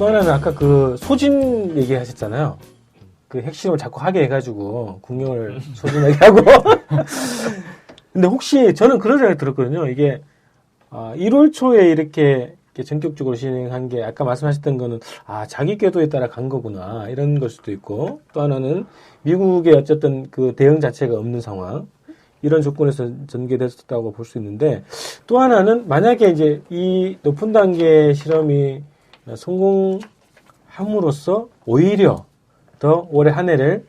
또 하나는 아까 그 소진 얘기하셨잖아요. 그 핵실험을 자꾸 하게 해가지고 국력을 소진하게 하고. 근데 혹시 저는 그런 생각이 들었거든요. 이게 1월 초에 이렇게 전격적으로 진행한 게 아까 말씀하셨던 거는 자기 궤도에 따라 간 거구나 이런 걸 수도 있고, 또 하나는 미국의 어쨌든 그 대응 자체가 없는 상황, 이런 조건에서 전개됐었다고 볼 수 있는데, 또 하나는 만약에 이제 이 높은 단계 실험이 성공함으로써 오히려 더 올해 한 해를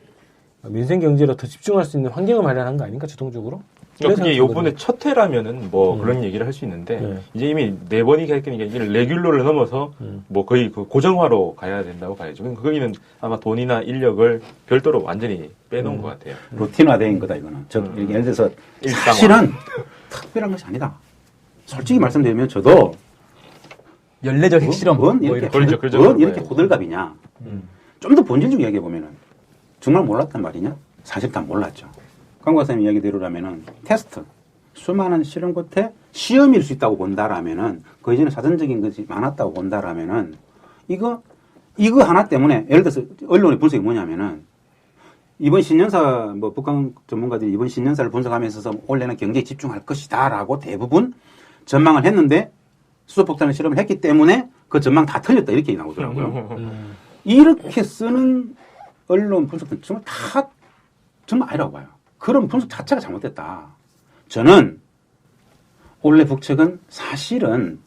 민생 경제로 더 집중할 수 있는 환경을 마련한 거 아닌가, 주동적으로? 그러니까 그게 요번에 첫 해라면은 뭐 그런 얘기를 할 수 있는데, 이제 이미 4번이 가니까 이게 레귤러를 넘어서 뭐 거의 그 고정화로 가야 된다고 봐야죠. 거기는 아마 돈이나 인력을 별도로 완전히 빼놓은 것 같아요. 루틴화된 거다, 이거는. 예를 들어서 사실은 특별한 것이 아니다. 솔직히 말씀드리면 저도 연례적 핵실험 이렇게 호들갑이냐. 좀 더 본질적 이야기해 보면은 정말 몰랐단 말이냐? 사실 다 몰랐죠. 강 박사님 이야기대로라면은 테스트, 수많은 실험 끝에 시험일 수 있다고 본다라면은 그 이전에 사전적인 것이 많았다고 본다라면은 이거 하나 때문에, 예를 들어서 언론의 분석이 뭐냐면은 이번 신년사, 뭐 북한 전문가들이 이번 신년사를 분석하면서 올해는 경제에 집중할 것이다라고 대부분 전망을 했는데 수소폭탄을 실험을 했기 때문에 그 전망 다 틀렸다, 이렇게 나오더라고요. 이렇게 쓰는 언론 분석은 정말 다 정말 아니라고 봐요. 그런 분석 자체가 잘못됐다. 저는 올해 북측은 사실은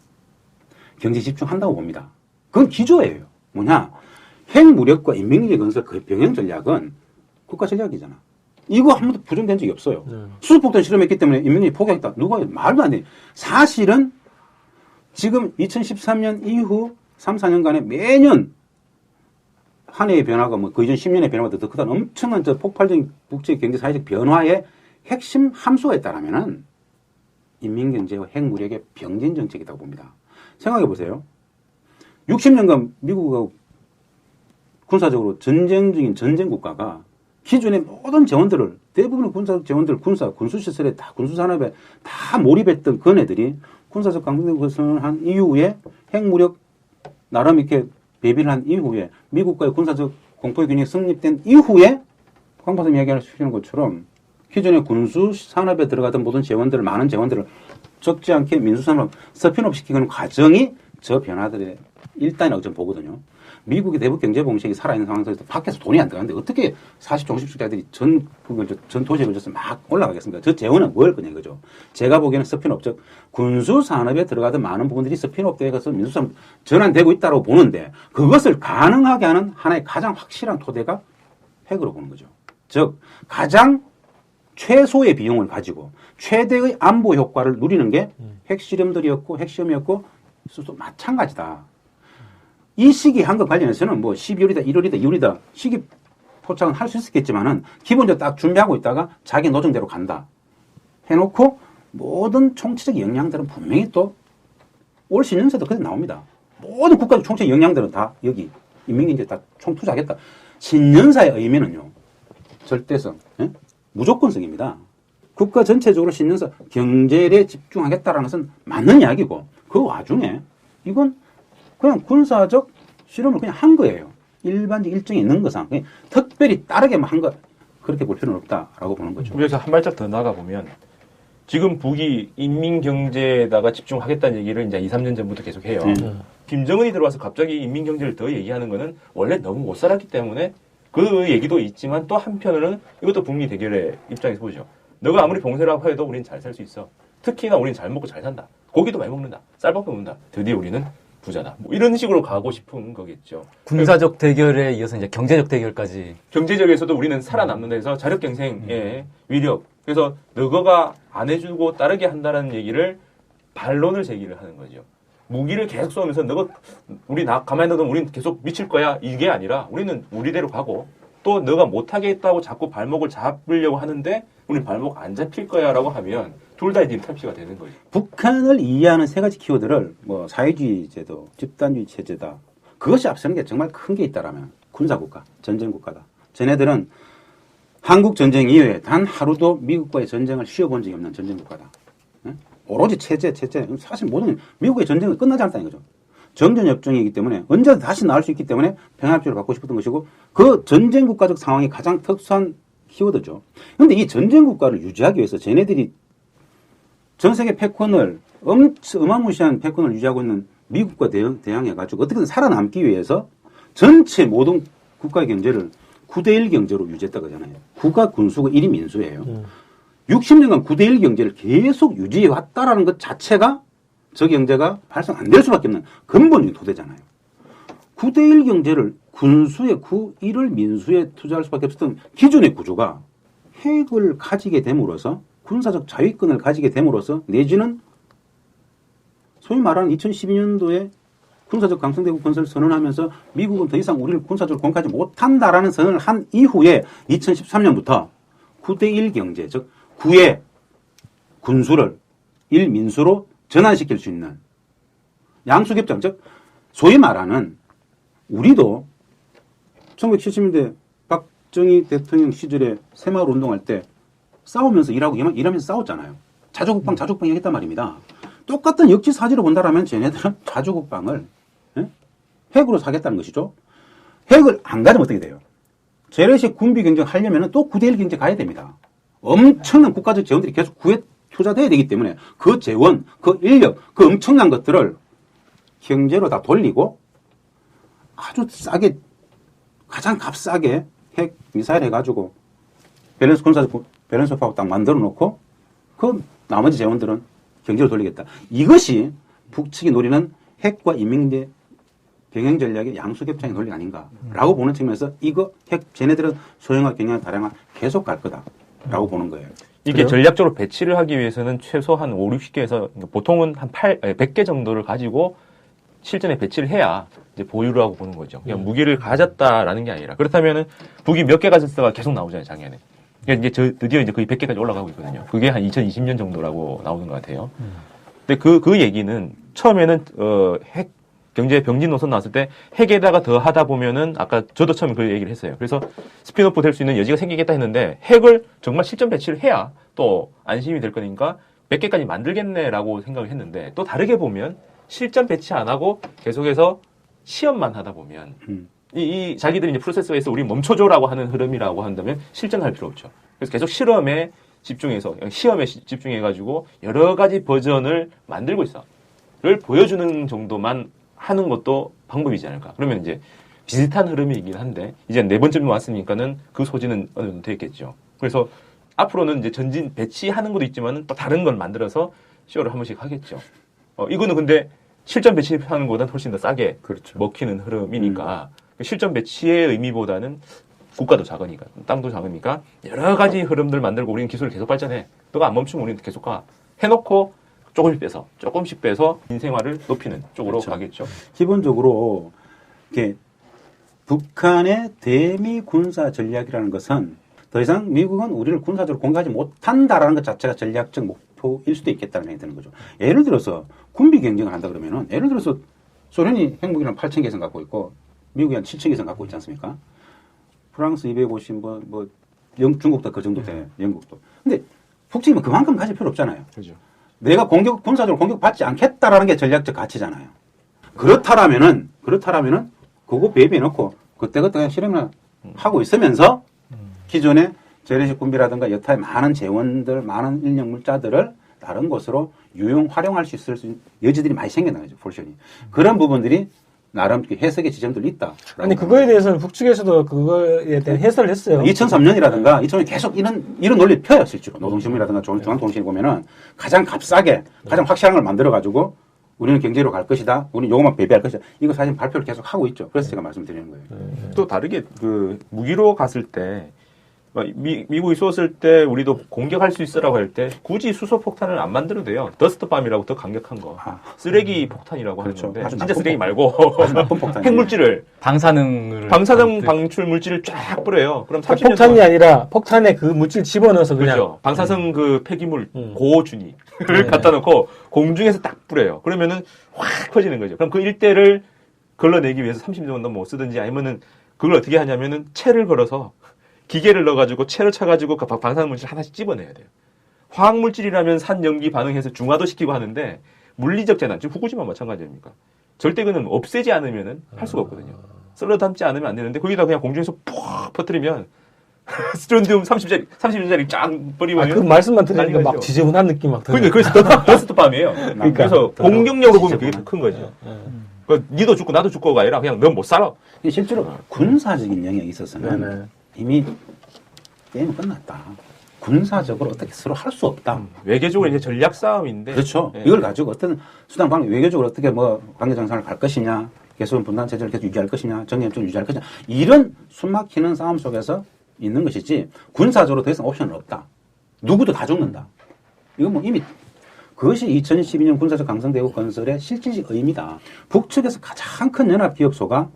경제에 집중한다고 봅니다. 그건 기조예요. 뭐냐? 핵무력과 인민위기 건설 그 병행 전략은 국가 전략이잖아. 이거 한 번도 부정된 적이 없어요. 수소폭탄 실험했기 때문에 인민위기 포기하겠다. 누가 말도 안 돼. 사실은 지금 2013년 이후 3, 4년간에 매년 한 해의 변화가 뭐 그 이전 10년의 변화보다 더 크다는 엄청난 폭발적인 국제 경제 사회적 변화의 핵심 함수가 있다라면은 인민경제와 핵무력의 병진 정책이라고 봅니다. 생각해 보세요. 60년간 미국하고 군사적으로 전쟁 중인 전쟁 국가가 기존의 모든 재원들을, 대부분의 군사적 재원들, 군수시설에 다, 군수산업에 다 몰입했던 그네들이 군사적 강국을 한 이후에 핵무력 나름 이렇게 배비를 한 이후에 미국과의 군사적 공포의 균형이 성립된 이후에 강 박사님 이야기하시는 것처럼 기존의 군수 산업에 들어가던 모든 재원들을, 많은 재원들을 적지 않게 민수산업 스피드업 시키는 과정이 저 변화들의 일단이라고 저는 보거든요. 미국의 대북 경제 봉쇄이 살아있는 상황에서 밖에서 돈이 안 들어가는데 어떻게 40종십수자들이 전 도시에 걸쳐서 막 올라가겠습니까? 저 재원은 뭘 거냐 이거죠. 제가 보기에는 스피드업, 즉 군수 산업에 들어가던 많은 부분들이 스피드업 되어서 민수산업 전환되고 있다고 보는데, 그것을 가능하게 하는 하나의 가장 확실한 토대가 핵으로 보는 거죠. 즉 가장 최소의 비용을 가지고 최대의 안보 효과를 누리는 게 핵실험들이었고 핵시험이었고 마찬가지다. 이 시기 한 것 관련해서는 뭐 12월이다, 1월이다, 2월이다 시기 포착은 할 수 있겠지만은 기본적으로 딱 준비하고 있다가 자기 노정대로 간다 해놓고 모든 총체적 역량들은 분명히 또 올 신년사도 그때 나옵니다. 모든 국가적 총체적 역량들은 다 여기 인민경제에 다 총투자하겠다. 신년사의 의미는요, 절대성, 무조건성입니다. 국가 전체적으로 신년사 경제에 집중하겠다라는 것은 맞는 이야기고, 그 와중에 이건 그냥 군사적 실험을 그냥 한 거예요. 일반적 일정이 있는 거상. 특별히 다르게만 한 거, 그렇게 볼 필요는 없다라고 보는 거죠. 여기서 한 발짝 더 나가보면, 지금 북이 인민경제에다가 집중하겠다는 얘기를 이제 2, 3년 전부터 계속 해요. 김정은이 들어와서 갑자기 인민경제를 더 얘기하는 거는 원래 너무 못 살았기 때문에 그 얘기도 있지만, 또 한편으로는 이것도 북미 대결의 입장에서 보죠. 너가 아무리 봉쇄라고 해도 우리는 잘 살 수 있어. 특히나 우리는 잘 먹고 잘 산다. 고기도 많이 먹는다. 쌀밥도 먹는다. 드디어 우리는 부자다. 뭐 이런 식으로 가고 싶은 거겠죠. 군사적 대결에 이어서 이제 경제적 대결까지. 경제적에서도 우리는 살아남는다 해서 자력 경쟁의 위력. 그래서 너가 안 해주고 따르게 한다는 얘기를 반론을 제기를 하는 거죠. 무기를 계속 쏘면서 너가 가만히 놔두면 우리는 계속 미칠 거야. 이게 아니라 우리는 우리대로 가고, 또 너가 못하겠다고 자꾸 발목을 잡으려고 하는데 우리는 발목 안 잡힐 거야라고 하면 둘 다 이제 탈피가 되는 거죠. 북한을 이해하는 세 가지 키워드를 뭐 사회주의 제도, 집단주의 체제다. 그것이 앞서는 게 정말 큰 게 있다라면 군사국가, 전쟁국가다. 쟤네들은 한국 전쟁 이후에 단 하루도 미국과의 전쟁을 쉬어본 적이 없는 전쟁국가다. 오로지 체제. 사실 모든 미국의 전쟁은 끝나지 않았다는 거죠. 정전협정이기 때문에 언제든 다시 나올 수 있기 때문에 평화협정을 받고 싶었던 것이고 그 전쟁국가적 상황이 가장 특수한 키워드죠. 그런데 이 전쟁국가를 유지하기 위해서 쟤네들이 전 세계 패권을 어마무시한 패권을 유지하고 있는 미국과 대항해가지고 어떻게든 살아남기 위해서 전체 모든 국가의 경제를 9대1 경제로 유지했다고 하잖아요. 국가 군수가 1위 민수예요. 60년간 9대1 경제를 계속 유지해 왔다라는 것 자체가 저 경제가 발생 안 될 수밖에 없는 근본적인 토대잖아요. 9대1 경제를 군수의 1을 민수에 투자할 수밖에 없었던 기존의 구조가 핵을 가지게 됨으로써 군사적 자위권을 가지게 됨으로써 내지는 소위 말하는 2012년도에 군사적 강성대국 건설을 선언하면서 미국은 더 이상 우리를 군사적으로 공격하지 못한다라는 선언을 한 이후에 2013년부터 9대1 경제, 즉 9의 군수를 1 민수로 전환시킬 수 있는 양수협정, 즉 소위 말하는 우리도 1970년대 박정희 대통령 시절에 새마을 운동할 때 싸우면서 일하고 이러면서 싸웠잖아요. 자주국방 했단 말입니다. 똑같은 역지사지로 본다라면 쟤네들은 자주국방을 핵으로 사겠다는 것이죠. 핵을 안 가지면 어떻게 돼요? 재래식 군비 경쟁 하려면 또 9대1 경제 가야 됩니다. 엄청난 국가적 재원들이 계속 구에 투자돼야 되기 때문에 그 재원, 그 인력, 그 엄청난 것들을 경제로 다 돌리고 아주 싸게, 가장 값싸게 핵 미사일 해가지고 밸런스업하고 딱 만들어 놓고 그 나머지 재원들은 경제로 돌리겠다. 이것이 북측이 노리는 핵과 인민경제 병행 전략의 양수협정의 논리 아닌가라고 보는 측면에서 이거 핵 쟤네들은 소형화, 경량화, 다량화 계속 갈 거다라고 보는 거예요. 이게 그래요? 전략적으로 배치를 하기 위해서는 최소 한 5, 60개에서 보통은 한 100개 정도를 가지고 실전에 배치를 해야 이제 보유를 하고 보는 거죠. 그냥 무기를 가졌다라는 게 아니라 그렇다면은 북이 몇 개 가졌다가 계속 나오잖아요, 작년에. 그러니까 이제 드디어 이제 거의 100개까지 올라가고 있거든요. 그게 한 2020년 정도라고 나오는 것 같아요. 근데 그 얘기는 처음에는 핵 경제 병진 노선 나왔을 때 핵에다가 더 하다 보면은 아까 저도 처음에 그 얘기를 했어요. 그래서 스피노프 될 수 있는 여지가 생기겠다 했는데 핵을 정말 실전 배치를 해야 또 안심이 될 거니까 몇 개까지 만들겠네라고 생각을 했는데 또 다르게 보면 실전 배치 안 하고 계속해서 시험만 하다 보면 이 자기들이 이제 프로세서에서 우리 멈춰줘라고 하는 흐름이라고 한다면 실전할 필요 없죠. 그래서 계속 실험에 집중해서 시험에 집중해가지고 여러 가지 버전을 만들고 있어.를 보여주는 정도만 하는 것도 방법이지 않을까. 그러면 이제 비슷한 흐름이긴 한데 이제 네 번째로 왔으니까는 그 소지는 어느 정도 되겠죠. 그래서 앞으로는 이제 전진 배치하는 것도 있지만 또 다른 걸 만들어서 쇼를 한 번씩 하겠죠. 이거는 근데 실전 배치하는 것보다는 훨씬 더 싸게 그렇죠. 먹히는 흐름이니까 실전 배치의 의미보다는 국가도 작으니까 땅도 작으니까 여러 가지 흐름들 만들고 우리는 기술을 계속 발전해. 너가 안 멈추면 우리는 계속 가. 해놓고 조금씩 빼서 인생화를 높이는 쪽으로 그렇죠. 가겠죠. 기본적으로 이렇게 북한의 대미 군사 전략이라는 것은 더 이상 미국은 우리를 군사적으로 공격하지 못한다라는 것 자체가 전략적 목표일 수도 있겠다는 생각이 드는 거죠. 예를 들어서 군비 경쟁을 한다 그러면은 예를 들어서 소련이 핵무기를 8,000개 이상 갖고 있고 미국이 한 7,000개 이상 갖고 있지 않습니까? 프랑스 250, 중국도 그 정도 돼, 영국도. 근데 북측이면 그만큼 가질 필요 없잖아요. 그렇죠. 내가 군사적으로 공격받지 않겠다라는 게 전략적 가치잖아요. 그렇다라면은, 그거 배비해놓고, 그때그때 그냥 실험을 하고 있으면서, 기존의 재래식 군비라든가 여타의 많은 재원들, 많은 인력 물자들을 다른 곳으로 활용할 수 있을 여지들이 많이 생겨나죠, 포션이. 그런 부분들이 나름 해석의 지점들이 있다. 아니 그거에 대해서는 북측에서도 그거에 대한 해설을 했어요. 2003년이라든가 2000년 계속 이런 논리를 펴요, 실제로. 노동신문이라든가 중앙통신을 보면은 가장 값싸게, 가장 확실한 걸 만들어가지고 우리는 경제로 갈 것이다. 우리는 요것만 배배할 것이다. 이거 사실 발표를 계속 하고 있죠. 그래서 제가 말씀드리는 거예요. 또 다르게 그 무기로 갔을 때 미국이 쏘았을 때 우리도 공격할 수 있으라고 할 때 굳이 수소 폭탄을 안 만들어도 돼요. 더스트밤이라고 더 강력한 거. 쓰레기 폭탄이라고 그렇죠. 하는 건데 아주 진짜 나쁜 쓰레기 말고 아주 나쁜 폭탄. 핵물질을 방사능 방출 물질을 쫙 뿌려요. 그럼 30년 폭탄이 동안 아니라 폭탄에 그 물질 집어넣어서 그냥 그렇죠. 방사성 그 폐기물 고준위를 갖다 놓고 공중에서 딱 뿌려요. 그러면은 확 퍼지는 거죠. 그럼 그 일대를 걸러내기 위해서 30년 정도 뭐 쓰든지 아니면은 그걸 어떻게 하냐면은 채를 걸어서 기계를 넣어가지고 채를 쳐가지고 그 방사능 물질 하나씩 집어내야 돼요. 화학물질이라면 산 연기 반응해서 중화도 시키고 하는데 물리적 재난, 지금 후쿠시마 마찬가지 아닙니까? 절대 그는 없애지 않으면은 할 수가 없거든요. 썰어 담지 않으면 안 되는데 거기다 그냥 공중에서 푹 퍼뜨리면 스트론디움 30짜리 쫙 버리면 그 말씀만 들으니까 막 나죠. 지저분한 느낌 막 그러니까 드네요. 그래서 더스트밤이에요. 그래서 더 공격력으로 보면 그게 지저분한. 더 큰 거죠. 그 니도 죽고 나도 죽고가 아니라 그냥 넌 못 살아. 이게 실제로 군사적인 영역에 있어서는 네네. 이미 게임은 끝났다. 군사적으로 어떻게 서로 할 수 없다. 외교적으로 이제 전략 싸움인데. 그렇죠. 예. 이걸 가지고 어떤 수단 방법, 외교적으로 어떻게 뭐 관계 정상을 갈 것이냐, 개수원 분단 체제를 계속 유지할 것이냐, 정의협정을 유지할 것이냐, 이런 숨막히는 싸움 속에서 있는 것이지, 군사적으로 더 이상 옵션은 없다. 누구도 다 죽는다. 이건 뭐 이미 그것이 2012년 군사적 강성대국 건설의 실질적 의미다. 북측에서 가장 큰 연합기업소가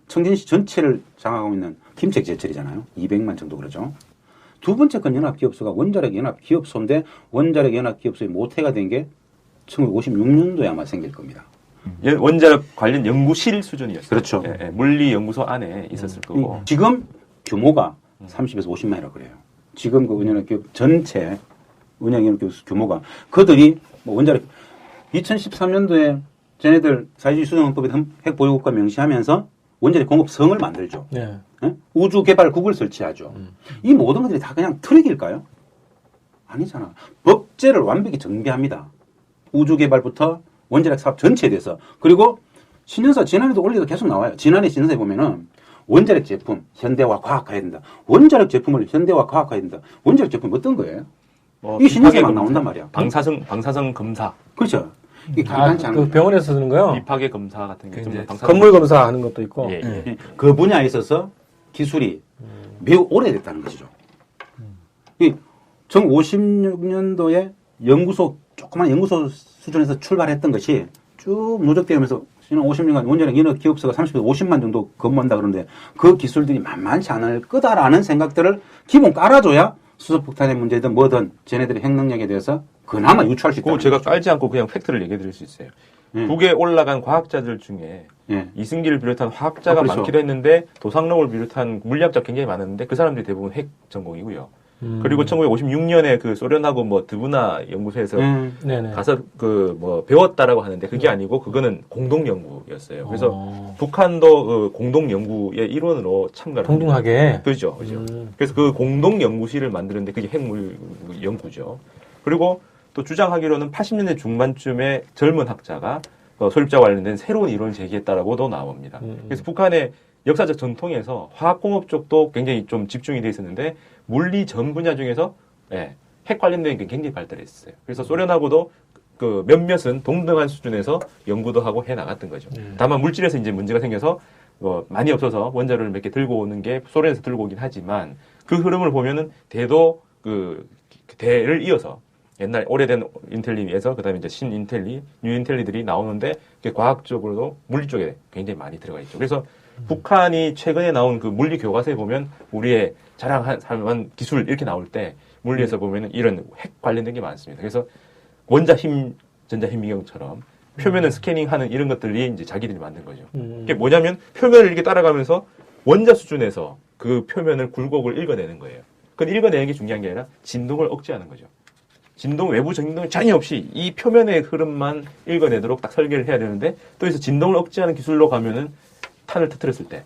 청진시 전체를 장악하고 있는 김책제철이잖아요. 200만 정도 그러죠. 두 번째 큰 연합기업소가 원자력 연합기업소인데 원자력 연합기업소의 모태가 된 게 1956년도에 아마 생길 겁니다. 원자력 관련 연구실 수준이었어요. 그렇죠. 예, 예. 물리 연구소 안에 있었을 거고. 지금 규모가 30에서 50만이라고 그래요. 지금 그 운영기업 전체 운영기업 규모가 그들이 뭐 원자력 2013년도에 쟤네들 사회주의 수정헌법에 핵 보유국가 명시하면서 원자력 공급성을 만들죠. 네. 예? 우주개발국을 설치하죠. 이 모든 것들이 다 그냥 트릭일까요? 아니잖아. 법제를 완벽히 정비합니다. 우주개발부터 원자력 사업 전체에 대해서. 그리고 신년사 지난해도 올리도 계속 나와요. 지난해 신년사에 보면은 원자력 제품 현대화 과학화해야 된다. 원자력 제품을 현대화 과학화해야 된다. 원자력 제품 어떤 거예요? 이 신년사에 막 나온단 말이야. 방사성 검사, 그렇죠. 이게 간단치 않은 그 병원에서 쓰는 거요? 비파괴 검사 같은 게 이제 건물 검사하는 것도 있고. 예, 예. 그 분야에 있어서 기술이 매우 오래됐다는 것이죠. 이 1956년도에 연구소, 조그만 연구소 수준에서 출발했던 것이 쭉 누적되면서 지난 50년간 원자력 연합 기업소가 30에서 50만 정도 근무한다 그러는데 그 기술들이 만만치 않을 거다라는 생각들을 기본 깔아줘야 수소폭탄의 문제든 뭐든 쟤네들의 핵 능력에 대해서 그나마 유추할 수 있다. 그거 제가 깔지 않고 그냥 팩트를 얘기해 드릴 수 있어요. 북에 올라간 과학자들 중에 예. 이승기를 비롯한 화학자가 그렇죠. 많기도 했는데 도상록을 비롯한 물리학자 굉장히 많았는데 그 사람들이 대부분 핵 전공이고요. 그리고 1956년에 그 소련하고 뭐 드부나 연구소에서 네네. 가서 그 뭐 배웠다라고 하는데 그게 아니고 그거는 공동 연구였어요. 그래서 북한도 그 공동 연구의 일원으로 참가를 동등하게. 합니다. 그죠, 그죠. 그래서 그 공동 연구실을 만드는데 그게 핵물 연구죠. 그리고 또 주장하기로는 80년대 중반쯤에 젊은 학자가 소립자 관련된 새로운 이론을 제기했다라고도 나옵니다. 그래서 북한의 역사적 전통에서 화학공업 쪽도 굉장히 좀 집중이 돼 있었는데 물리 전 분야 중에서 예, 핵 관련된 게 굉장히 발달했어요. 그래서 소련하고도 그 몇몇은 동등한 수준에서 연구도 하고 해 나갔던 거죠. 다만 물질에서 이제 문제가 생겨서 많이 없어서 원자로를 몇 개 들고 오는 게 소련에서 들고 오긴 하지만 그 흐름을 보면은 대도 그 대를 이어서 옛날 오래된 인텔리에서 그다음에 이제 신인텔리, 뉴인텔리들이 나오는데 그게 과학적으로도 물리 쪽에 굉장히 많이 들어가 있죠. 그래서 북한이 최근에 나온 그 물리 교과서에 보면 우리의 자랑한 기술 이렇게 나올 때 물리에서 보면은 이런 핵 관련된 게 많습니다. 그래서 원자힘, 전자힘미경처럼 표면을 스캐닝하는 이런 것들이 이제 자기들이 만든 거죠. 이게 뭐냐면 표면을 이렇게 따라가면서 원자 수준에서 그 표면을 굴곡을 읽어내는 거예요. 그건 읽어내는 게 중요한 게 아니라 진동을 억제하는 거죠. 외부 진동이 전혀 없이 이 표면의 흐름만 읽어내도록 딱 설계를 해야 되는데 또 여기서 진동을 억제하는 기술로 가면은 탄을 터뜨렸을 때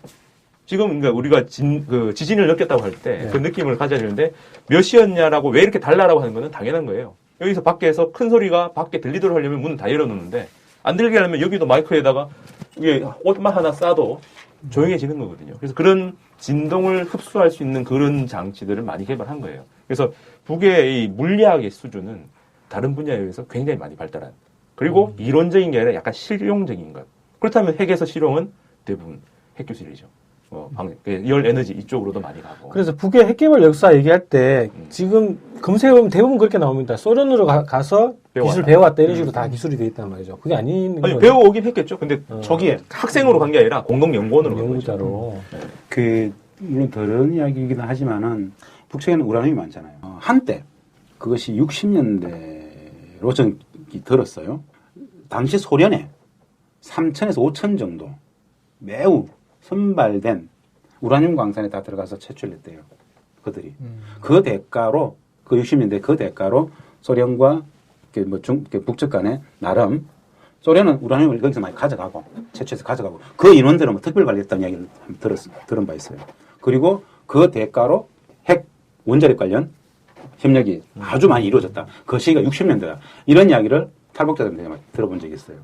지금 그러니까 우리가 지진을 느꼈다고 할 때 그 느낌을 가져야 되는데 몇이었냐라고 왜 이렇게 달라라고 하는 거는 당연한 거예요. 여기서 밖에서 큰 소리가 밖에 들리도록 하려면 문을 다 열어놓는데 안 들리게 하려면 여기도 마이크에다가 위에 옷만 하나 싸도 조용해지는 거거든요. 그래서 그런 진동을 흡수할 수 있는 그런 장치들을 많이 개발한 거예요. 그래서 북의 이 물리학의 수준은 다른 분야에 비해서 굉장히 많이 발달한 그리고 이론적인 게 아니라 약간 실용적인 것. 그렇다면 핵에서 실용은 대부분 핵기술이죠. 열 에너지 이쪽으로도 많이 가고. 그래서 북의 핵개발 역사 얘기할 때 지금 검색해보면 대부분 그렇게 나옵니다. 소련으로 가서 기술 배워왔다 이런 식으로 다 기술이 돼 있단 말이죠. 그게 아닌 아니 거죠. 배워오긴 했겠죠. 근데 저기에 학생으로 간 게 아니라 공동연구원으로 간 거죠. 연구자로. 물론 다른 이야기이긴 하지만은 북측에는 우라늄이 많잖아요. 한때 그것이 60년대로 전기 들었어요. 당시 소련에 3,000에서 5,000 정도 매우 선발된 우라늄 광산에 다 들어가서 채취했대요. 그들이. 그 대가로 그 60년대 그 대가로 소련과 북측 간에 나름 소련은 우라늄을 거기서 많이 가져가고 채취해서 가져가고 그 인원들은 뭐 특별 관리했다는 이야기를 들은 바 있어요. 그리고 그 대가로 핵 원자력 관련 협력이 아주 많이 이루어졌다. 그 시기가 60년대다. 이런 이야기를 탈북자들한테 들어본 적이 있어요.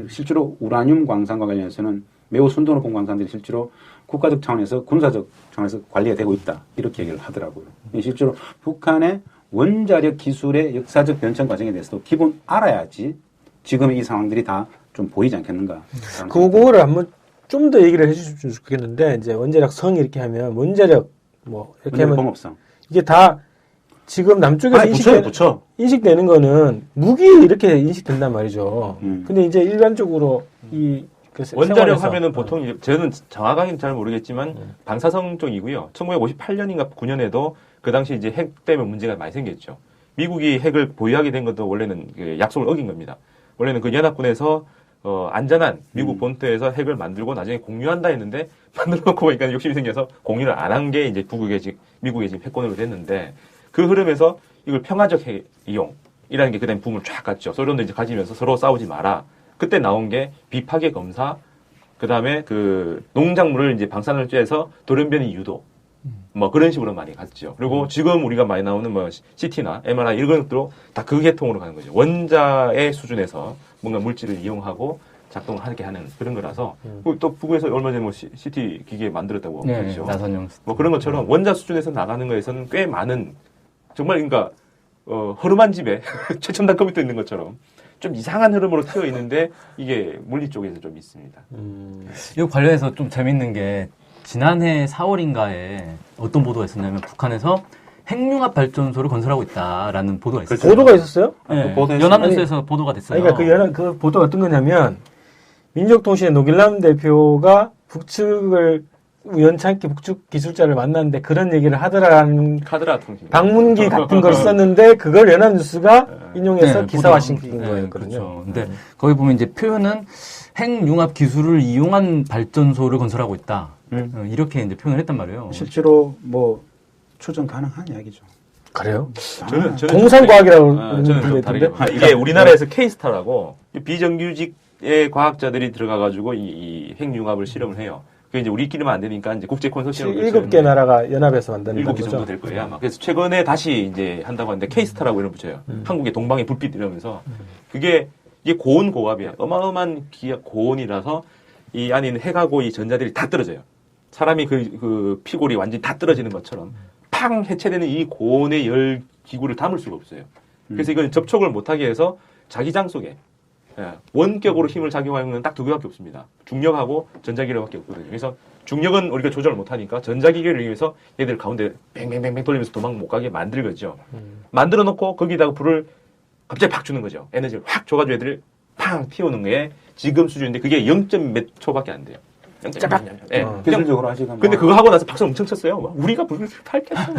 실제로 우라늄 광산과 관련해서는 매우 순도 높은 광산들이 실제로 국가적 차원에서 군사적 차원에서 관리가 되고 있다. 이렇게 얘기를 하더라고요. 실제로 북한의 원자력 기술의 역사적 변천 과정에 대해서도 기본 알아야지 지금 이 상황들이 다 좀 보이지 않겠는가. 그거를 한번 좀 더 얘기를 해주시면 좋겠는데, 이제 원자력 성 이렇게 하면 원자력 뭐 이렇게 하면 공업성. 이게 다 지금 남쪽에서 인식되는 거는 무기 이렇게 인식된단 말이죠. 근데 이제 일반적으로 그 원자력 생활에서, 하면은 보통 이제 저는 정확하게는 잘 모르겠지만 방사성 쪽이고요. 1958년인가 9년에도 그 당시 이제 핵 때문에 문제가 많이 생겼죠. 미국이 핵을 보유하게 된 것도 원래는 그 약속을 어긴 겁니다. 원래는 그 연합군에서 안전한 미국 본토에서 핵을 만들고 나중에 공유한다 했는데 만들어 놓고 보니까 욕심이 생겨서 공유를 안 한 게 이제 미국의 지금 핵권으로 됐는데 그 흐름에서 이걸 평화적 핵 이용이라는 게 그다음에 붐을 쫙 갔죠. 소련도 이제 가지면서 서로 싸우지 마라. 그때 나온 게 비파괴 검사, 그다음에 그 농작물을 이제 방사능을 쬐서 돌연변이 유도. 뭐 그런 식으로 많이 갔죠. 그리고 지금 우리가 많이 나오는 뭐 CT나 MRI 이런 것들도 다 그 계통으로 가는 거죠. 원자의 수준에서 뭔가 물질을 이용하고 작동하게 하는 그런 거라서 또 북에서 얼마 전에 뭐 CT 기계 만들었다고 했죠. 나선용. 뭐 그런 것처럼 원자 수준에서 나가는 거에서는 꽤 많은 정말 그러니까 허름한 집에 최첨단 컴퓨터 있는 것처럼 좀 이상한 흐름으로 튀어 있는데 이게 물리 쪽에서 좀 있습니다. 이거 관련해서 좀 재밌는 게 지난해 4월인가에 어떤 보도가 있었냐면 북한에서 핵융합 발전소를 건설하고 있다라는 보도가 있었어요. 보도가 있었어요? 네, 보도했어요. 연합뉴스에서 보도가 됐어요. 그러니까 그 보도가 어떤 거냐면 민족통신의 노길남 대표가 북측을 우연찮게 북측 기술자를 만났는데 그런 얘기를 하더라는 카드라 통신 방문기 같은 걸 썼는데 그걸 연합뉴스가 인용해서 네, 기사화시킨 네, 거였거든요. 그렇죠. 근데 거기 보면 이제 표현은 핵융합 기술을 이용한 발전소를 건설하고 있다. 이렇게 이제 표현을 했단 말이에요. 실제로 뭐 추정 가능한 이야기죠. 그래요? 저는 공상과학이라고 저는 좀 다르게 봅니다. 이게 우리나라에서 K스타라고 비정규직의 과학자들이 들어가가지고 이 핵융합을 실험을 해요. 그게 이제 우리끼리만 안 되니까 이제 국제 컨소시엄을 7개 나라가 연합해서 만드는 7개 거죠. 정도 될 거예요, 아마. 그래서 최근에 다시 이제 한다고 하는데 K스타라고 이름 붙여요. 한국의 동방의 불빛 이러면서 이게 고온 고압이야. 어마어마한 고온이라서 이 안에 있는 핵하고 이 전자들이 다 떨어져요. 사람이 그 피골이 완전히 다 떨어지는 것처럼 팡 해체되는 이 고온의 열 기구를 담을 수가 없어요. 그래서 이건 접촉을 못하게 해서 자기장 속에 원격으로 힘을 작용하는 건 딱 두 개밖에 없습니다. 중력하고 전자기력밖에 없거든요. 그래서 중력은 우리가 조절을 못하니까 전자기계를 이용해서 얘들 가운데 뱅뱅뱅뱅 돌리면서 도망 못 가게 만들거죠. 만들어 놓고 거기다가 불을 갑자기 팍 주는 거죠. 에너지를 확 줘가지고 애들을 팡 튀우는 게 지금 수준인데 그게 0몇 초밖에 안 돼요. 기술적으로 아직은. 근데 그거 하고 나서 박수 엄청 쳤어요. 막 우리가 불을 밝혔어.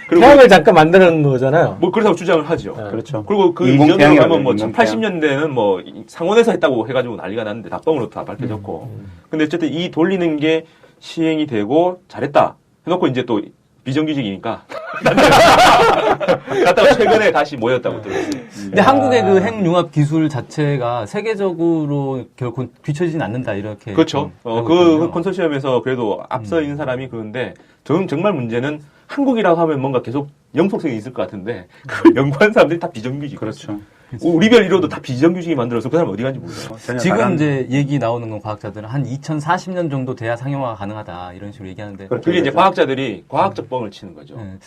그리고 태양을 잠깐 만드는 거잖아요. 뭐 그렇다고 주장을 하죠. 그렇죠. 그리고 그 인공 이전으로 태양이 가면 뭐 인공 태양. 80년대는 뭐 상원에서 했다고 해가지고 난리가 났는데 답방으로 다 밝혀졌고. 근데 어쨌든 이 돌리는 게 시행이 되고 잘했다 해놓고 이제 또 비정규직이니까 갔다가 최근에 다시 모였다고 들었어요. 근데 한국의 그 핵융합 기술 자체가 세계적으로 결코 뒤처지진 않는다 이렇게. 그렇죠. 그 컨소시엄에서 그래도 앞서 있는 사람이 그런데 저는 정말 문제는 한국이라고 하면 뭔가 계속 영속성이 있을 것 같은데 그걸 연구한 사람들이 다 비정규직. 그렇죠. 우리별 이론도 다 비정규직이 만들어서 그 사람 어디 간지 모르죠. 지금 이제 얘기 나오는 건 과학자들은 한 2040년 정도 돼야 상용화가 가능하다 이런 식으로 얘기하는데. 그게 이제 과학자들이 과학적 뻥을 치는 거죠. 네.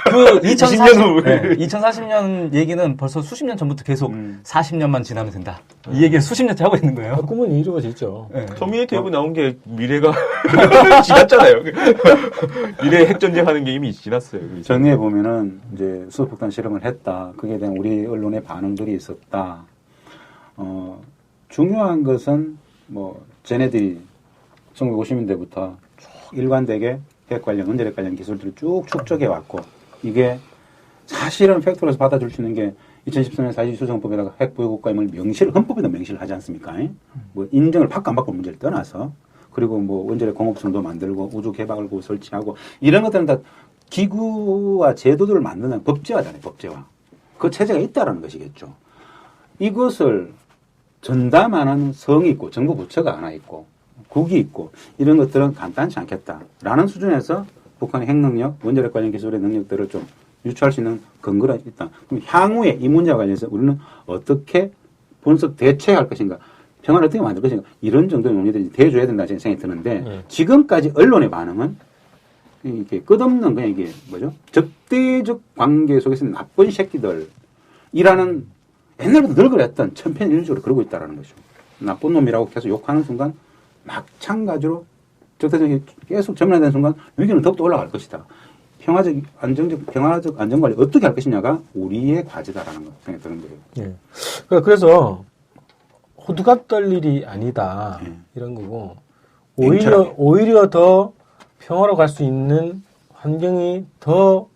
그 2040년 얘기는 벌써 수십 년 전부터 계속 40년만 지나면 된다. 이 얘기를 수십 년째 하고 있는 거예요. 꿈은 이루어지죠. 네. 터미네이터 얘기 나온 게 미래가 지났잖아요. 미래 핵전쟁 하는 게 이미 지났어요. 정리해 보면은 이제 수소폭탄 실험을 했다. 그게 대한 우리 언론의 반응들이 있었다. 중요한 것은 뭐 쟤네들이 1950년대부터 쭉 일관되게 핵 관련, 원자력 관련 기술들을 쭉 축적해 왔고 이게 사실은 팩트로서 받아줄 수 있는 게 2014년 사실수정법에다가 핵 보유국가임을 헌법에다 명시를 하지 않습니까? 뭐 인정을 받고 안 받고 문제를 떠나서 그리고 뭐 원자력 공업성도 만들고 우주 개발을 설치하고 이런 것들은 다 기구와 제도들을 만드는 법제화잖아요. 법제화. 그 체제가 있다라는 것이겠죠. 이것을 전담하는 성이 있고 정부 부처가 하나 있고 국이 있고 이런 것들은 간단치 않겠다라는 수준에서 북한의 핵능력, 원자력 관련 기술의 능력들을 좀 유추할 수 있는 근거가 있다. 그럼 향후에 이 문제와 관련해서 우리는 어떻게 분석 대처할 것인가, 평화를 어떻게 만들 것인가, 이런 정도의 논의들이 대줘야 된다 저는 생각이 드는데 지금까지 언론의 반응은 이게 끝없는 그냥 이게 뭐죠? 적대적 관계 속에서 나쁜 새끼들이라는 옛날부터 늘 그랬던 천편일률적으로 그러고 있다라는 거죠. 나쁜 놈이라고 계속 욕하는 순간 마찬가지로 적대적이 계속 전면화되는 순간 위기는 더욱더 올라갈 것이다. 평화적 안정관리 어떻게 할 것이냐가 우리의 과제다라는 거 생각이 드는 거예요. 예. 그래서 호두갑 떨 일이 아니다 이런 거고 오히려 더 평화로 갈 수 있는 환경이 더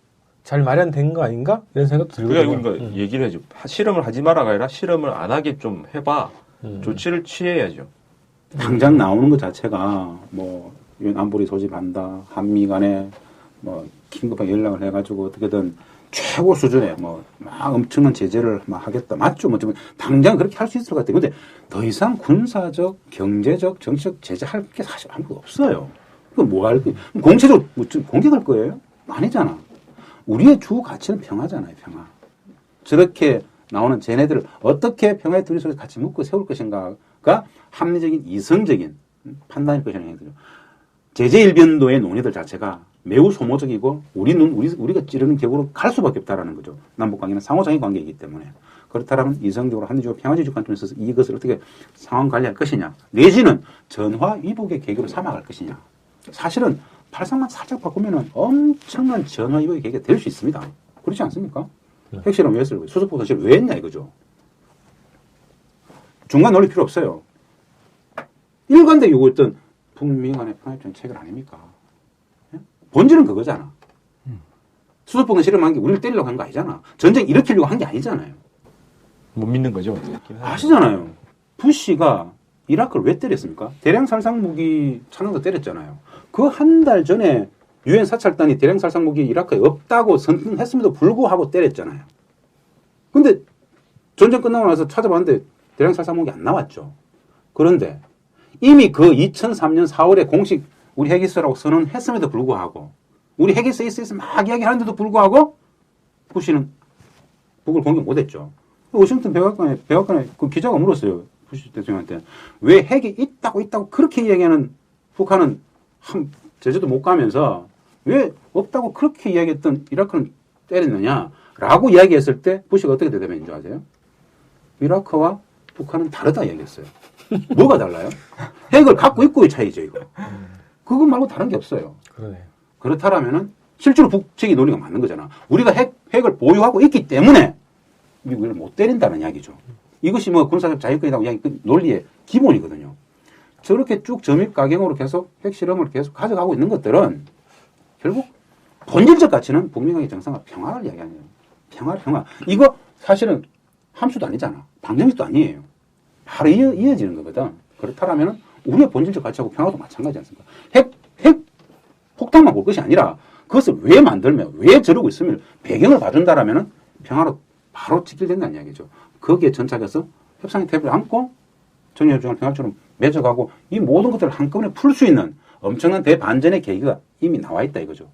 잘 마련된 거 아닌가 이런 생각도 들거든요. 그러니까 얘기를 해줘. 실험을 하지 마라가 아니라 실험을 안 하게 좀 해봐. 조치를 취해야죠. 당장 나오는 것 자체가 뭐 유엔 안보리 소집한다, 한미 간에 뭐 긴급하게 연락을 해가지고 어떻게든 최고 수준의 뭐 막 엄청난 제재를 막 하겠다. 맞죠? 뭐 당장 그렇게 할 수 있을 것 같아요. 근데 더 이상 군사적, 경제적, 정치적 제재할 게 사실 아무것도 없어요. 그럼 뭐 할 거예요? 공체적으로 뭐 공격할 거예요? 아니잖아. 우리의 주 가치는 평화잖아요, 평화. 저렇게 나오는 쟤네들을 어떻게 평화의 둘이 속에서 같이 묶고 세울 것인가가 합리적인, 이성적인 판단일 것이라는 생각이 들어요. 제재 일변도의 논의들 자체가 매우 소모적이고 우리가 찌르는 격으로 갈 수밖에 없다라는 거죠. 남북관계는 상호작용 관계이기 때문에. 그렇다면 이성적으로 합리적으로 평화주의 관점에서 이것을 어떻게 상황 관리할 것이냐, 내지는 전화 위복의 계기로 삼아갈 것이냐. 사실은 발상만 살짝 바꾸면은 엄청난 전화 위복의 계기가 될 수 있습니다. 그렇지 않습니까? 핵실험 왜 했어요? 수소폭탄 실험 왜 했냐 이거죠. 중간 논리 필요 없어요. 일관되게 요구했던 북미 간의 평화협정 체결 아닙니까? 본질은 그거잖아. 수소폭탄 실험한 게 우리를 때리려고 한 거 아니잖아. 전쟁 일으키려고 한 게 아니잖아요. 못 믿는 거죠. 아시잖아요. 부시가 이라크를 왜 때렸습니까? 대량 살상 무기 찾는 때렸잖아요. 그 한 달 전에 유엔 사찰단이 대량 살상 무기 이라크에 없다고 선언했음에도 불구하고 때렸잖아요. 근데 전쟁 끝나고 나서 찾아봤는데 대량 살상 무기 안 나왔죠. 그런데 이미 그 2003년 4월에 공식 우리 핵 있으라고 선언했음에도 불구하고 우리 핵 있어 막 이야기하는데도 불구하고 부시는 북을 공격 못했죠. 워싱턴 백악관에 그 기자가 물었어요. 부시 대통령한테 왜 핵이 있다고 그렇게 이야기하는 북한은 제주도 못 가면서 왜 없다고 그렇게 이야기했던 이라크는 때렸느냐라고 이야기했을 때 부시가 어떻게 대답했는 줄 아세요? 이라크와 북한은 다르다 이야기했어요. 뭐가 달라요? 핵을 갖고 있고의 차이죠 이거. 그거 말고 다른 게 없어요. 그러네. 그렇다면은 실제로 북측의 논리가 맞는 거잖아. 우리가 핵을 보유하고 있기 때문에 미국을 못 때린다는 이야기죠. 이것이 뭐 군사적 자유권이라고 이야기 그 논리의 기본이거든요. 저렇게 쭉 점입 가경으로 계속 핵실험을 계속 가져가고 있는 것들은 결국 본질적 가치는 북미 간의 정상화 평화를 이야기하는 거예요. 평화. 이거 사실은 함수도 아니잖아. 방정식도 아니에요. 바로 이어지는 거거든. 그렇다면 우리의 본질적 가치하고 평화도 마찬가지 않습니까? 핵 폭탄만 볼 것이 아니라 그것을 왜 만들며 왜 저러고 있으면 배경을 봐준다라면 평화로 바로 직결된다는 이야기죠. 거기에 전착해서 협상의 테이블을 안고 정의협정을 평화처럼 맺어가고 이 모든 것들을 한꺼번에 풀 수 있는 엄청난 대반전의 계기가 이미 나와 있다 이거죠.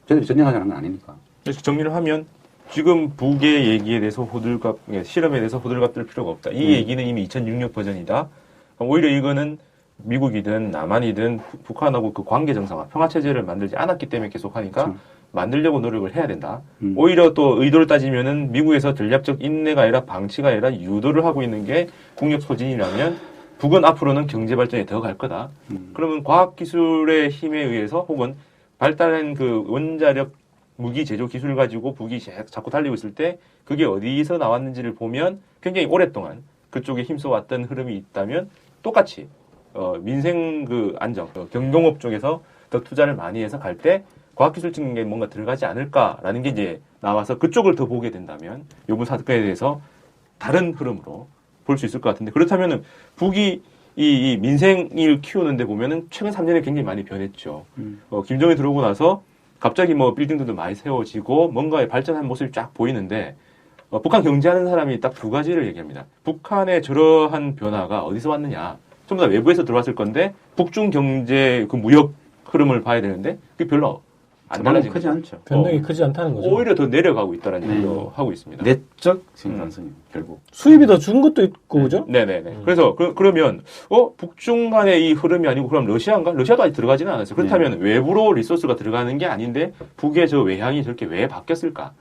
저희들이 전쟁하자는 건 아니니까. 그래서 정리를 하면 지금 북의 얘기에 대해서 실험에 대해서 호들갑 떨 필요가 없다. 이 얘기는 이미 2006년 버전이다. 오히려 이거는 미국이든 남한이든 북한하고 그 관계 정상화, 평화체제를 만들지 않았기 때문에 계속 하니까 만들려고 노력을 해야 된다. 오히려 또 의도를 따지면은 미국에서 전략적 인내가 아니라 방치가 아니라 유도를 하고 있는 게 국력 소진이라면 북은 앞으로는 경제 발전에 더 갈 거다. 그러면 과학기술의 힘에 의해서 혹은 발달한 그 원자력 무기 제조 기술을 가지고 북이 자꾸 달리고 있을 때 그게 어디서 나왔는지를 보면 굉장히 오랫동안 그쪽에 힘써왔던 흐름이 있다면 똑같이 민생 그 안정, 경공업 쪽에서 더 투자를 많이 해서 갈 때 과학기술적인 게 뭔가 들어가지 않을까라는 게 이제 나와서 그쪽을 더 보게 된다면 요번 사건에 대해서 다른 흐름으로 볼 수 있을 것 같은데 그렇다면은 북이 이 민생을 키우는데 보면은 최근 3년에 굉장히 많이 변했죠. 김정일 들어오고 나서 갑자기 뭐 빌딩들도 많이 세워지고 뭔가의 발전한 모습이 쫙 보이는데 북한 경제하는 사람이 딱 두 가지를 얘기합니다. 북한의 저러한 변화가 어디서 왔느냐. 전부 다 외부에서 들어왔을 건데 북중 경제 그 무역 흐름을 봐야 되는데 그게 별로 안 달라진 크지 거죠. 않죠. 변동이 크지 않다는 거죠. 오히려 더 내려가고 있다는 얘기도 하고 있습니다. 내적 생산성이 결국. 수입이 더 준 것도 있고 그죠? 네네네. 그래서 그러면 북중 간의 이 흐름이 아니고 그럼 러시아인가? 러시아도 아직 들어가지는 않았어요. 그렇다면 외부로 리소스가 들어가는 게 아닌데 북의 저 외향이 저렇게 왜 바뀌었을까?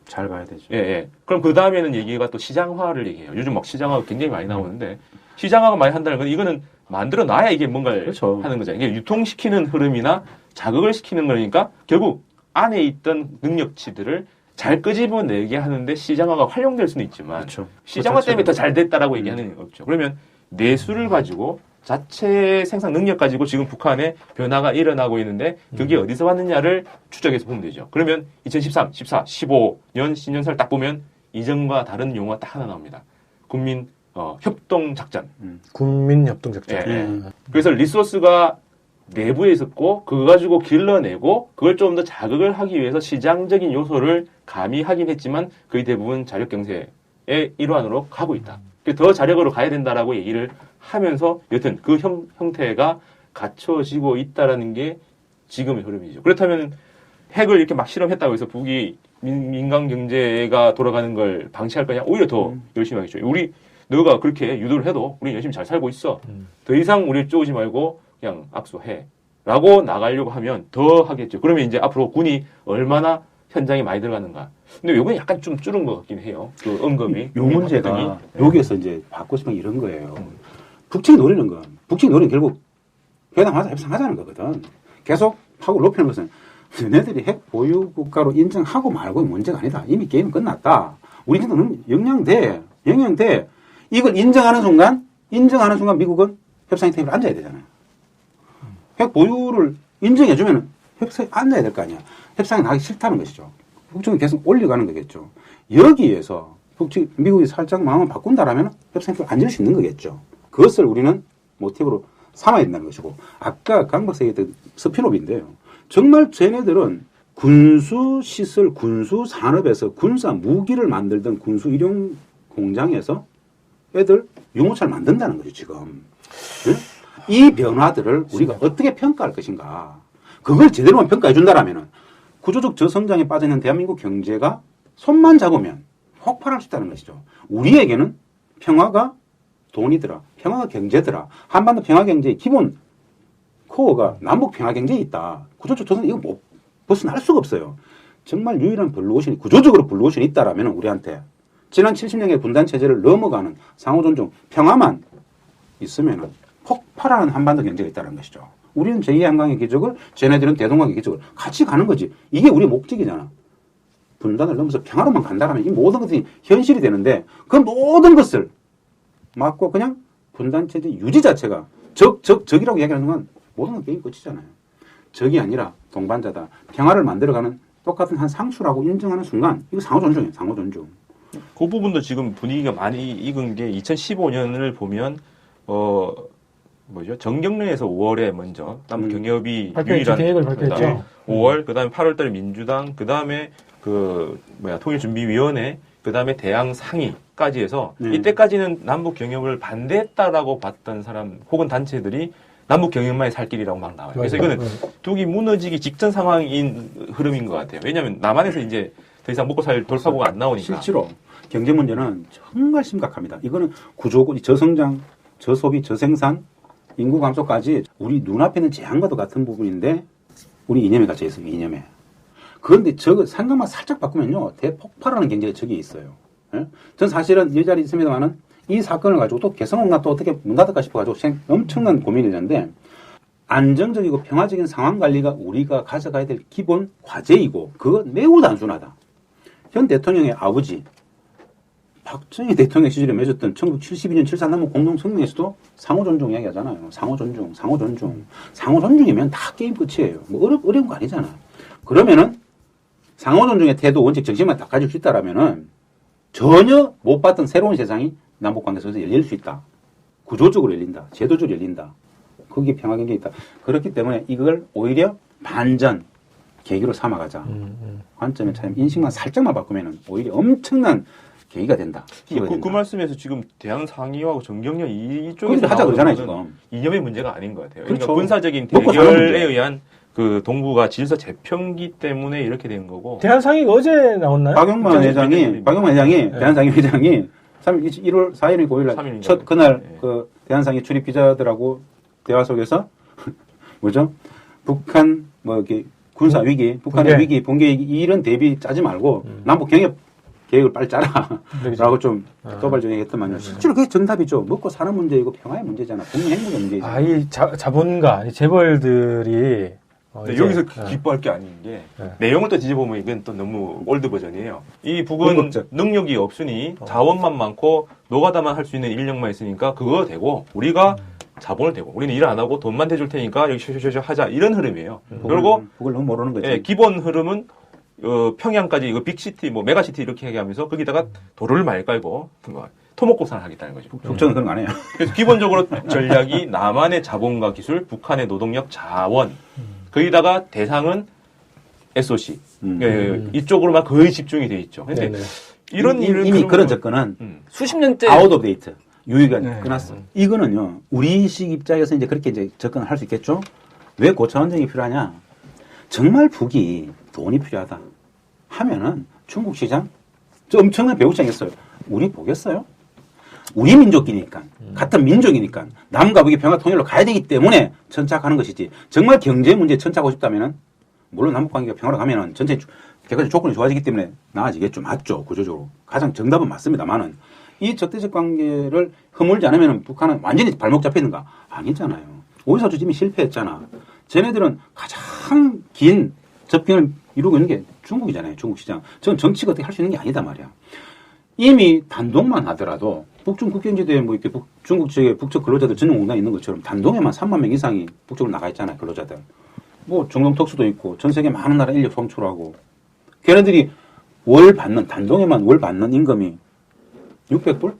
잘 봐야 되죠. 예, 예. 그럼 그 다음에는 얘기가 또 시장화를 얘기해요. 요즘 막 시장화가 굉장히 많이 나오는데 시장화가 많이 한다는 건 이거는 만들어 놔야 이게 뭔가를 그렇죠. 하는 거잖아요. 이게 유통시키는 흐름이나 자극을 시키는 거니까 결국 안에 있던 능력치들을 잘 끄집어내게 하는데 시장화가 활용될 수는 있지만 그렇죠. 시장화 때문에 더 잘 됐다라고 얘기하는 게 없죠. 그러면 내수를 가지고 자체 생산 능력 가지고 지금 북한에 변화가 일어나고 있는데 그게 어디서 왔느냐를 추적해서 보면 되죠. 그러면 2013, 14, 15년 신년사를 딱 보면 이전과 다른 용어가 딱 하나 나옵니다. 국민 협동 작전. 국민협동작전. 예, 예. 그래서 리소스가 내부에 있었고 그거 가지고 길러내고 그걸 좀 더 자극을 하기 위해서 시장적인 요소를 가미하긴 했지만 거의 대부분 자력 경제의 일환으로 가고 있다. 더 자력으로 가야 된다라고 얘기를 하면서 여튼 그 형태가 갖춰지고 있다라는 게 지금의 흐름이죠. 그렇다면 핵을 이렇게 막 실험했다고 해서 북이 민간 경제가 돌아가는 걸 방치할 거냐? 오히려 더 열심히 하겠죠. 너가 그렇게 유도를 해도 우리 열심히 잘 살고 있어. 더 이상 우리를 쪼우지 말고 그냥 악수해. 라고 나가려고 하면 더 하겠죠. 그러면 이제 앞으로 군이 얼마나 현장에 많이 들어가는가. 근데 요건 약간 좀 줄은 것 같긴 해요. 그 언급이. 요 문제가 여기에서 이제 받고 싶은 게 이런 거예요. 북측이 노리는 결국 회담하자, 협상하자는 거거든. 계속 하고 높이는 것은 너네들이 핵 보유 국가로 인정하고 말고의 문제가 아니다. 이미 게임은 끝났다. 우리 정도는 영향돼. 이걸 인정하는 순간 미국은 협상 테이블에 앉아야 되잖아요. 핵 보유를 인정해주면 협상에 앉아야 될 거 아니야. 협상에 나가기 싫다는 것이죠. 북측은 계속 올려가는 거겠죠. 여기에서 미국이 살짝 마음을 바꾼다라면 협상에 앉을 수 있는 거겠죠. 그것을 우리는 모티브로 삼아야 된다는 것이고, 아까 강 박사가 얘기했던 스피노비인데요. 정말 쟤네들은 군수시설, 군수산업에서 군사 무기를 만들던 군수 일용 공장에서 애들 유모차를 만든다는 거죠, 지금. 네? 이 변화들을 우리가 어떻게 평가할 것인가. 그걸 제대로만 평가해 준다라면 구조적 저성장에 빠져있는 대한민국 경제가 손만 잡으면 폭발할 수 있다는 것이죠. 우리에게는 평화가 돈이더라. 평화가 경제더라. 한반도 평화경제의 기본 코어가 남북 평화경제에 있다. 구조적 저성 이거 못 벗어날 수가 없어요. 정말 유일한 블루오션이 구조적으로 블루오션이 있다라면 우리한테 지난 70년의 분단체제를 넘어가는 상호존중 평화만 있으면 폭발하는 한반도 경제가 있다는 것이죠. 우리는 제2의 한강의 기적을 쟤네들은 대동강의 기적을 같이 가는 거지. 이게 우리의 목적이잖아. 분단을 넘어서 평화로만 간다면 이 모든 것이 현실이 되는데 그 모든 것을 막고 그냥 분단체제 유지 자체가 적이라고 얘기하는 건 모든 건 게임 끝이잖아요. 적이 아니라 동반자다. 평화를 만들어가는 똑같은 한 상수라고 인정하는 순간 이거 상호존중이에요. 상호존중. 그 부분도 지금 분위기가 많이 익은 게 2015년을 보면 정경련에서 5월에 먼저 남북 경협이 유일한 계획을 발표했죠. 5월, 그다음에 8월달에 민주당, 그다음에 통일준비위원회, 그다음에 대양 상의까지 해서 이때까지는 남북 경협을 반대했다라고 봤던 사람 혹은 단체들이 남북 경협만이 살 길이라고 막 나와요. 그래서 이거는 북이 무너지기 직전 상황인 흐름인 것 같아요. 왜냐하면 남한에서 이제 더 이상 먹고 살 돌파구가 안 나오니까. 실제로 경제 문제는 정말 심각합니다. 이거는 구조고 저성장, 저소비, 저생산, 인구 감소까지 우리 눈앞에 있는 재앙과도 같은 부분인데 우리 이념에 갇혀 있어요. 이념에. 그런데 저거 생각만 살짝 바꾸면요. 대폭발하는 경제가 저기 있어요. 예? 전 사실은 이 자리에 있습니다만은 이 사건을 가지고 또 개성공단 또 어떻게 문 닫을까 싶어가지고 엄청난 고민이 되는데 안정적이고 평화적인 상황 관리가 우리가 가져가야 될 기본 과제이고 그거 매우 단순하다. 현 대통령의 아버지 박정희 대통령 시절에 맺었던 1972년 7.4 남북 공동성명에서도 상호존중 이야기하잖아요. 상호존중이면 다 게임 끝이에요. 뭐 어려운 거 아니잖아. 그러면은 상호존중의 태도, 원칙, 정신만 딱 가지고 있다라면은 전혀 못 봤던 새로운 세상이 남북관계 속에서 열릴 수 있다. 구조적으로 열린다. 제도적으로 열린다. 거기에 평화경제가 있다. 그렇기 때문에 이걸 오히려 반전 계기로 삼아가자. 관점의 차이 인식만 살짝만 바꾸면은 오히려 엄청난 계기가 된다. 그 말씀에서 지금 대한상의하고 정경련 이쪽에서 그걸 하자 그러잖아요, 나오는 지금. 이념의 문제가 아닌 것 같아요. 그렇죠. 그러니까 군사적인 먹고 사는 대결에 문제. 의한 그 동북아 질서 재편기 때문에 이렇게 된 거고. 대한상의가 어제 나왔나요? 박용만 회장이 네. 대한상의 회장이 1월 4일, 5일 날 첫 그날 그 대한상의 출입 기자들하고 대화 속에서 뭐죠? 북한 뭐 이렇게 군사 위기, 북한의 붕괴. 위기, 붕괴 이런 대비 짜지 말고 남북 경협 계획을 빨리 짜라라고 좀 도발적이했더만요. 실제로 그게 정답이죠. 먹고 사는 문제이고 평화의 문제잖아. 국민 행복의 문제이죠. 아, 이 자본가, 이 재벌들이 근데 이제, 여기서 기뻐할 게 아닌 게 내용을 또 뒤집어보면 이건 또 너무 올드 버전이에요. 이 북은 공급적. 능력이 없으니 자원만 많고 노가다만 할 수 있는 인력만 있으니까 그거 되고 우리가 자본을 대고 우리는 일 안 하고 돈만 대줄 테니까 여기 쇼쇼쇼 하자 이런 흐름이에요. 그리고 북을 너무 모르는 거지. 예, 기본 흐름은 평양까지 이거 빅시티 뭐 메가시티 이렇게 얘기하면서 거기다가 도로를 많이 깔고 토목공사를 하겠다는 거죠. 북쪽은 그런 거 안 해요. 그래서 기본적으로 전략이 남한의 자본과 기술, 북한의 노동력, 자원 거기다가 대상은 SOC 이쪽으로만 거의 집중이 돼 있죠. 근데 네네. 이런 일을 이미 그런 접근은 수십 년째 아웃 오브 데이트. 유의가 네. 끝났어. 이거는요, 우리식 입장에서 이제 그렇게 이제 접근을 할 수 있겠죠? 왜 고차원적이 필요하냐? 정말 북이 돈이 필요하다 하면은 중국 시장? 저 엄청난 배후장했어요. 우리 보겠어요? 우리 민족이니까, 같은 민족이니까, 남과 북이 평화 통일로 가야 되기 때문에 천착하는 것이지. 정말 경제 문제에 천착하고 싶다면은, 물론 남북 관계가 평화로 가면은 전체 개가지 조건이 좋아지기 때문에 나아지겠죠. 맞죠. 구조적으로. 가장 정답은 맞습니다만은, 이 적대적 관계를 허물지 않으면 북한은 완전히 발목 잡히는가? 아니잖아요. 오이사주 이미 실패했잖아. 쟤네들은 가장 긴 접견을 이루고 있는 게 중국이잖아요. 중국 시장. 전 정치가 어떻게 할 수 있는 게 아니다 말이야. 이미 단독만 하더라도 북중 국경지대에 뭐 이렇게 중국 지역에 북측 근로자들 전용공단이 있는 것처럼 단독에만 3만 명 이상이 북쪽으로 나가 있잖아요. 근로자들. 뭐 중동 특수도 있고 전 세계 많은 나라 인력 송출하고 걔네들이 단동에만 월 받는 임금이 600불?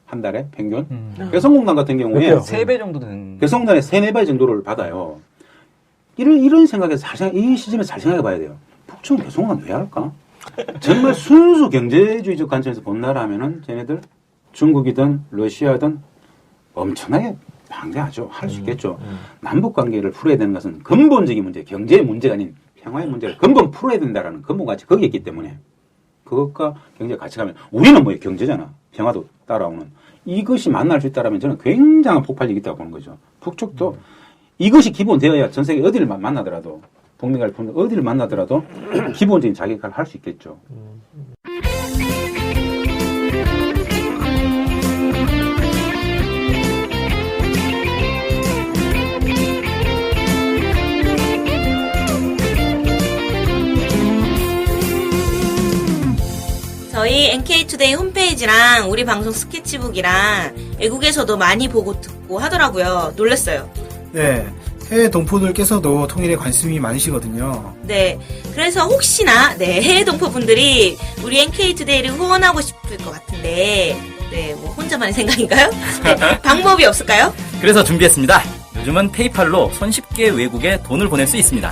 한 달에 평균? 개성공단 같은 경우에 그래요. 3배 정도 되는. 개성공단에 3-4배 정도를 받아요. 이런 생각에서 이 시점에서 잘 생각해 봐야 돼요. 북측 개성공단 왜 할까? 정말 순수 경제주의적 관점에서 본다라 하면은 쟤네들 중국이든 러시아든 엄청나게 반대하죠. 할 수 있겠죠. 남북 관계를 풀어야 되는 것은 근본적인 문제, 경제의 문제가 아닌 평화의 문제를 근본 풀어야 된다라는 근본 가치 거기에 있기 때문에 그것과 경제가 같이 가면 우리는 뭐 경제잖아. 평화도 따라오는. 이것이 만날 수 있다면 저는 굉장한 폭발력이 있다고 보는 거죠. 북쪽도 이것이 기본되어야 전 세계 어디를 만나더라도 북미갈 어디를 만나더라도 기본적인 자격을 할 수 있겠죠. 저희 NK투데이 홈페이지랑 우리 방송 스케치북이랑 외국에서도 많이 보고 듣고 하더라고요. 놀랐어요. 네, 해외 동포들께서도 통일에 관심이 많으시거든요. 네, 그래서 혹시나 해외 동포분들이 우리 NK투데이를 후원하고 싶을 것 같은데 뭐 혼자만의 생각인가요? 네, 방법이 없을까요? 그래서 준비했습니다. 요즘은 페이팔로 손쉽게 외국에 돈을 보낼 수 있습니다.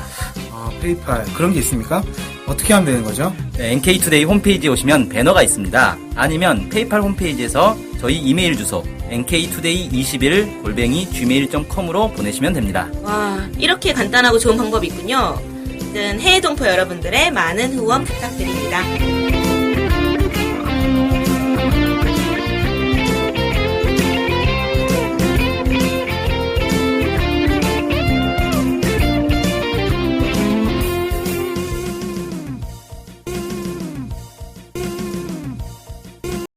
아, 페이팔 그런 게 있습니까? 어떻게 하면 되는 거죠? 네, NK투데이 홈페이지에 오시면 배너가 있습니다. 아니면 페이팔 홈페이지에서 저희 이메일 주소 nktoday21@gmail.com으로 보내시면 됩니다. 와, 이렇게 간단하고 좋은 방법이 있군요. 해외 동포 여러분들의 많은 후원 부탁드립니다.